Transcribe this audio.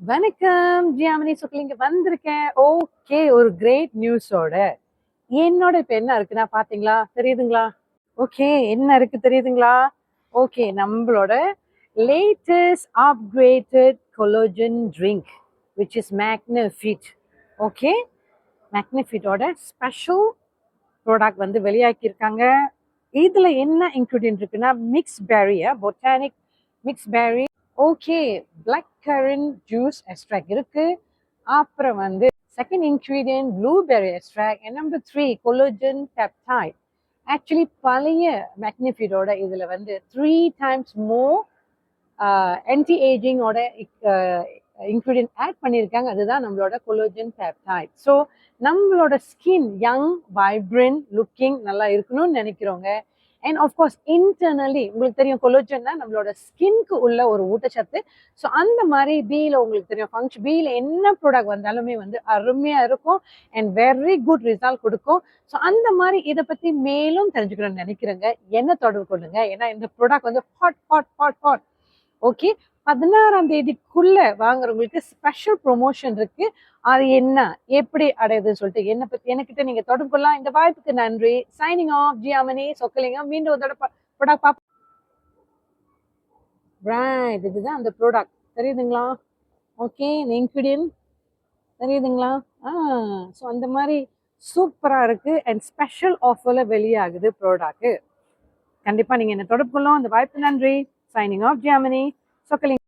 வணக்கம் ஜியாமினி சுக்லிங்க வந்திருக்கேன். ஓகே, ஒரு கிரேட் நியூஸோட. என்னோட இப்ப என்ன இருக்குன்னா பாத்தீங்களா, தெரியுதுங்களா? ஓகே, என்ன இருக்கு தெரியுதுங்களா? ஓகே, நம்மளோட latest upgraded collagen drink which is Magnifit. Okay, மேக்னிஃபிட்டோட ஸ்பெஷல் ப்ராடக்ட் வந்து வெளியாக்கியிருக்காங்க. இதுல என்ன இன்க்ரீடியன்ட் இருக்குன்னா mix berry, botanic mix berry. Okay, black currant juice extract இருக்கு. அப்புறம் வந்து second ingredient blueberry extract. And number 3 collagen peptide. Actually பழைய மேக்னிஃபிட்டோட இதுல வந்து 3 டைம்ஸ் மோர் ஆன்டி ஏஜிங்கோட இன்க்ரீடியன்ட் ஆட் பண்ணியிருக்காங்க. அதுதான் நம்மளோட கொலோஜன் பெப்டைட். ஸோ நம்மளோட ஸ்கின் யங் வைப்ரண்ட் லுக்கிங் நல்லா இருக்கணும்னு நினைக்கிறோங்க. அண்ட் ஆஃப்கோர்ஸ் இன்டர்னலி உங்களுக்கு தெரியும் கொலோஜன்னா நம்மளோட ஸ்கின்க்கு உள்ள ஒரு ஊட்டச்சத்து. ஸோ அந்த மாதிரி பியில் உங்களுக்கு தெரியும் ஃபங்க்ஷன் பியில் என்ன ப்ராடக்ட் வந்தாலுமே வந்து அருமையாக இருக்கும் அண்ட் வெரி குட் ரிசல்ட் கொடுக்கும். ஸோ அந்த மாதிரி இதை பற்றி மேலும் தெரிஞ்சுக்கணும்னு நினைக்கிறேங்க. என்ன தொடர்பு கொள்ளுங்க, ஏன்னா இந்த ப்ராடக்ட் வந்து hot hot hot hot. Okay, 16ஆம் தேதிக்குள்ள வாங்குறவங்களுக்கு ஸ்பெஷல் ப்ரொமோஷன் இருக்கு. அது என்ன, எப்படி அடையுதுன்னு சொல்லிட்டு என்ன பத்தி என்கிட்ட நீங்க தொடர்பு கொள்ளலாம். இந்த வாய்ப்புக்கு நன்றி. Signing off Jiyamini Chockalingam. மீண்டும் ஒரு தடவை ப்ராடக்ட் பார்ப்போம். ரைட், இதுதான் அந்த ப்ராடக்ட் தெரியுதுங்களா? ஓகே, இந்த இன்க்ரீடியன்ட் தெரியுதுங்களா? ஸோ அந்த மாதிரி சூப்பராக இருக்கு அண்ட் ஸ்பெஷல் ஆஃபர்ல வெளியாகுது ப்ராடக்ட். கண்டிப்பா நீங்க என்ன தொடர்பு கொள்ளலாம். அந்த வாய்ப்பு நன்றி. Signing off Jiyamini Chockalingam.